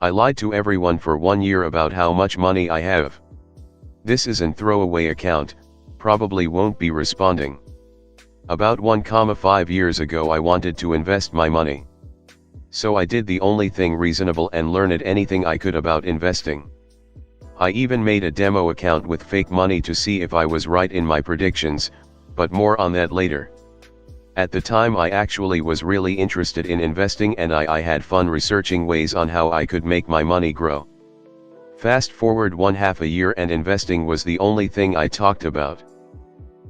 I lied to everyone for 1 year about how much money I have. This is an throwaway account, probably won't be responding. About 1,5 years ago I wanted to invest my money. So I did the only thing reasonable and learned anything I could about investing. I even made a demo account with fake money to see if I was right in my predictions, but more on that later. At the time I actually was really interested in investing and I had fun researching ways on how I could make my money grow. Fast forward 1/2 a year and investing was the only thing I talked about.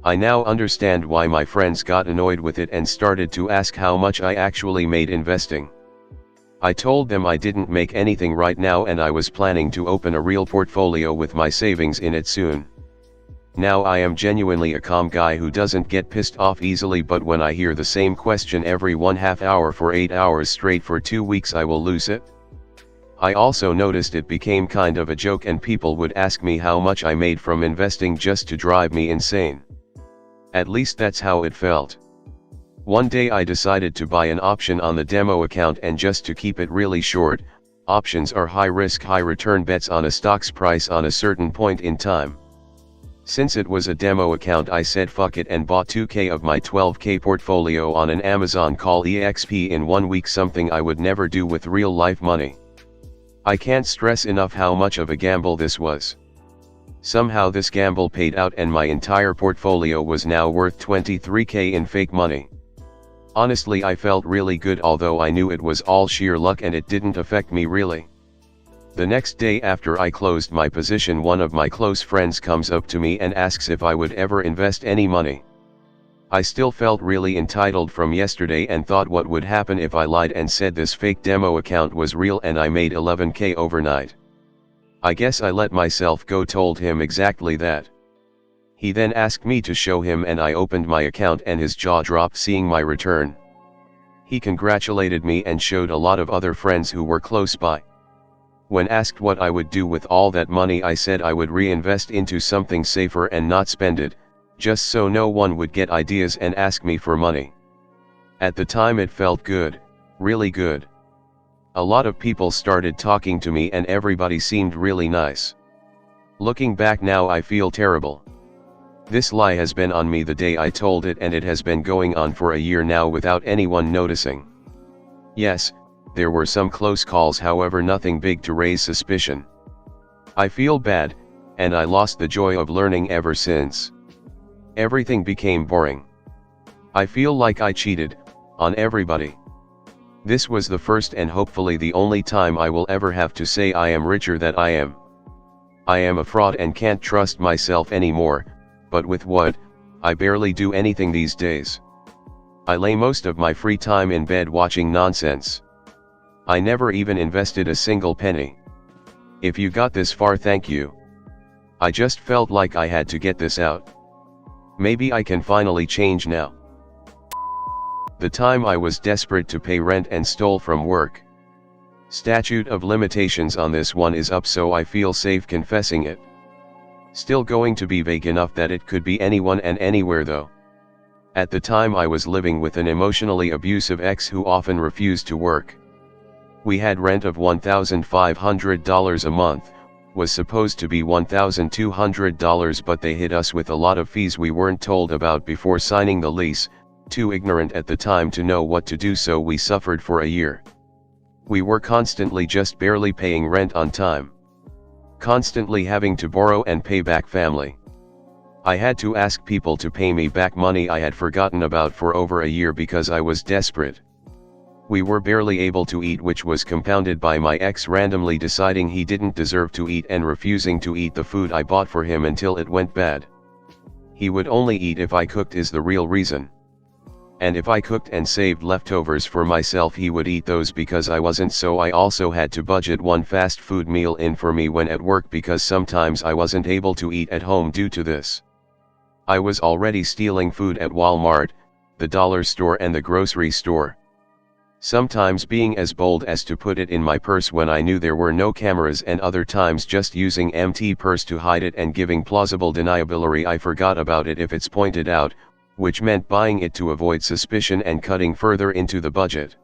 I now understand why my friends got annoyed with it and started to ask how much I actually made investing. I told them I didn't make anything right now and I was planning to open a real portfolio with my savings in it soon. Now I am genuinely a calm guy who doesn't get pissed off easily, but when I hear the same question every 1/2 hour for 8 hours straight for 2 weeks I will lose it. I also noticed it became kind of a joke and people would ask me how much I made from investing just to drive me insane. At least that's how it felt. One day I decided to buy an option on the demo account, and just to keep it really short, options are high risk high return bets on a stock's price on a certain point in time. Since it was a demo account I said fuck it and bought 2K of my 12K portfolio on an Amazon call EXP in 1 week, something I would never do with real life money. I can't stress enough how much of a gamble this was. Somehow this gamble paid out and my entire portfolio was now worth 23K in fake money. Honestly I felt really good, although I knew it was all sheer luck and it didn't affect me really. The next day after I closed my position, one of my close friends comes up to me and asks if I would ever invest any money. I still felt really entitled from yesterday and thought what would happen if I lied and said this fake demo account was real and I made 11K overnight. I guess I let myself go, told him exactly that. He then asked me to show him and I opened my account and his jaw dropped seeing my return. He congratulated me and showed a lot of other friends who were close by. When asked what I would do with all that money, I said I would reinvest into something safer and not spend it, just so no one would get ideas and ask me for money. At the time it felt good, really good. A lot of people started talking to me and everybody seemed really nice. Looking back now I feel terrible. This lie has been on me the day I told it, and it has been going on for a year now without anyone noticing. Yes, there were some close calls, however nothing big to raise suspicion. I feel bad, and I lost the joy of learning ever since. Everything became boring. I feel like I cheated on everybody. This was the first and hopefully the only time I will ever have to say I am richer than I am. I am a fraud and can't trust myself anymore, but with what, I barely do anything these days. I lay most of my free time in bed watching nonsense. I never even invested a single penny. If you got this far, thank you. I just felt like I had to get this out. Maybe I can finally change now. The time I was desperate to pay rent and stole from work. Statute of limitations on this one is up, so I feel safe confessing it. Still going to be vague enough that it could be anyone and anywhere though. At the time I was living with an emotionally abusive ex who often refused to work. We had rent of $1,500 a month, was supposed to be $1,200, but they hit us with a lot of fees we weren't told about before signing the lease, too ignorant at the time to know what to do, so we suffered for a year. We were constantly just barely paying rent on time. Constantly having to borrow and pay back family. I had to ask people to pay me back money I had forgotten about for over a year because I was desperate. We were barely able to eat, which was compounded by my ex randomly deciding he didn't deserve to eat and refusing to eat the food I bought for him until it went bad. He would only eat if I cooked is the real reason. And if I cooked and saved leftovers for myself, he would eat those because I wasn't, so I also had to budget one fast food meal in for me when at work because sometimes I wasn't able to eat at home due to this. I was already stealing food at Walmart, the dollar store and the grocery store. Sometimes being as bold as to put it in my purse when I knew there were no cameras, and other times just using empty purse to hide it and giving plausible deniability I forgot about it if it's pointed out, which meant buying it to avoid suspicion and cutting further into the budget.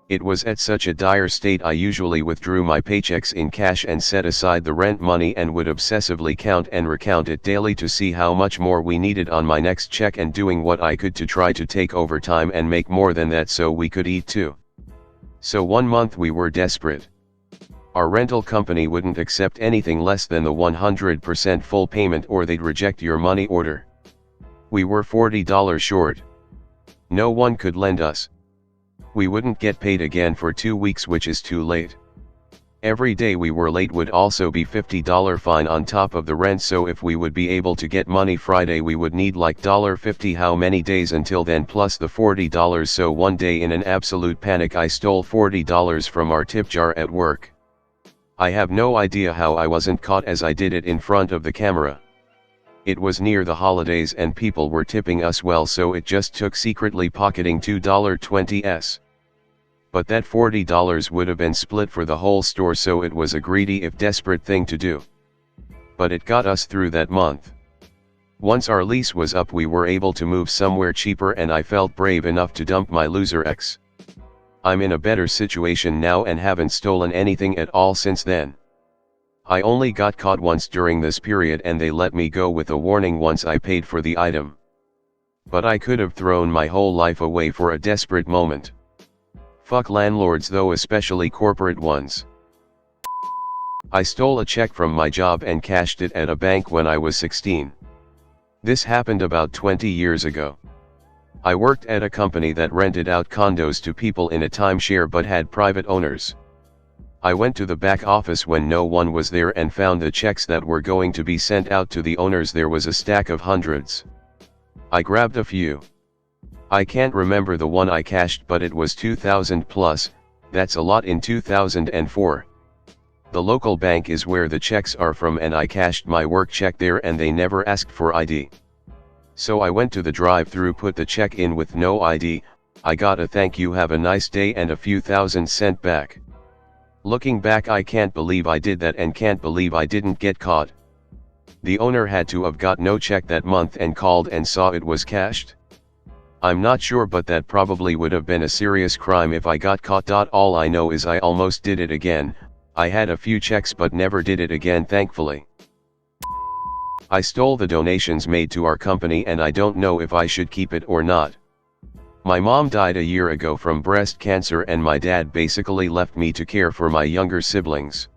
It was at such a dire state I usually withdrew my paychecks in cash and set aside the rent money and would obsessively count and recount it daily to see how much more we needed on my next check, and doing what I could to try to take overtime and make more than that so we could eat too. So one month we were desperate. Our rental company wouldn't accept anything less than the 100% full payment or they'd reject your money order. We were $40 short. No one could lend us. We wouldn't get paid again for 2 weeks, which is too late. Every day we were late would also be $50 fine on top of the rent, so if we would be able to get money Friday we would need like $50. How many days until then plus the $40? So one day in an absolute panic I stole $40 from our tip jar at work. I have no idea how I wasn't caught, as I did it in front of the camera. It was near the holidays and people were tipping us well, so it just took secretly pocketing $2.20s. But that $40 would have been split for the whole store, so it was a greedy if desperate thing to do. But it got us through that month. Once our lease was up we were able to move somewhere cheaper and I felt brave enough to dump my loser ex. I'm in a better situation now and haven't stolen anything at all since then. I only got caught once during this period and they let me go with a warning once I paid for the item. But I could have thrown my whole life away for a desperate moment. Fuck landlords though, especially corporate ones. I stole a check from my job and cashed it at a bank when I was 16. This happened about 20 years ago. I worked at a company that rented out condos to people in a timeshare but had private owners. I went to the back office when no one was there and found the checks that were going to be sent out to the owners. There was a stack of hundreds. I grabbed a few. I can't remember the one I cashed, but it was 2,000 plus, that's a lot in 2004. The local bank is where the checks are from and I cashed my work check there and they never asked for ID. So I went to the drive-through, put the check in with no ID, I got a thank you, have a nice day, and a few thousand sent back. Looking back I can't believe I did that and can't believe I didn't get caught. The owner had to have got no check that month and called and saw it was cashed. I'm not sure, but that probably would have been a serious crime if I got caught. All I know is I almost did it again. I had a few checks but never did it again, thankfully. I stole the donations made to our company and I don't know if I should keep it or not. My mom died a year ago from breast cancer and my dad basically left me to care for my younger siblings.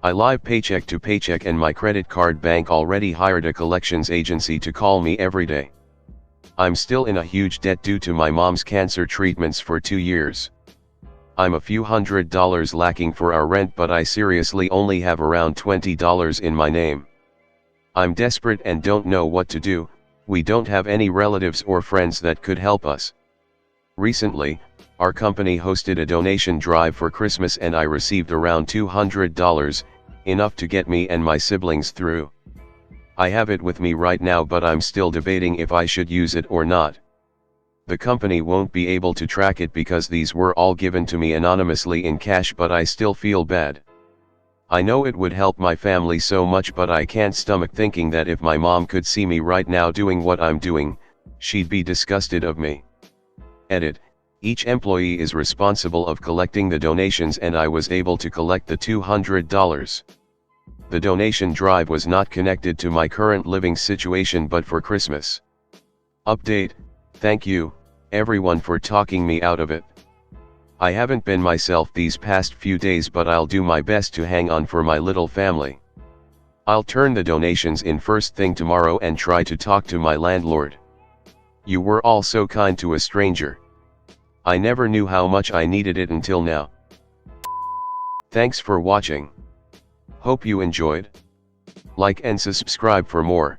I live paycheck to paycheck and my credit card bank already hired a collections agency to call me every day. I'm still in a huge debt due to my mom's cancer treatments for 2 years. I'm a few $100s lacking for our rent, but I seriously only have around $20 in my name. I'm desperate and don't know what to do. We don't have any relatives or friends that could help us. Recently, our company hosted a donation drive for Christmas and I received around $200, enough to get me and my siblings through. I have it with me right now, but I'm still debating if I should use it or not. The company won't be able to track it because these were all given to me anonymously in cash, but I still feel bad. I know it would help my family so much, but I can't stomach thinking that if my mom could see me right now doing what I'm doing, she'd be disgusted of me. Edit. Each employee is responsible of collecting the donations and I was able to collect the $200. The donation drive was not connected to my current living situation but for Christmas. Update. Thank you, everyone, for talking me out of it. I haven't been myself these past few days, but I'll do my best to hang on for my little family. I'll turn the donations in first thing tomorrow and try to talk to my landlord. You were all so kind to a stranger. I never knew how much I needed it until now. Thanks for watching. Hope you enjoyed. Like and subscribe for more.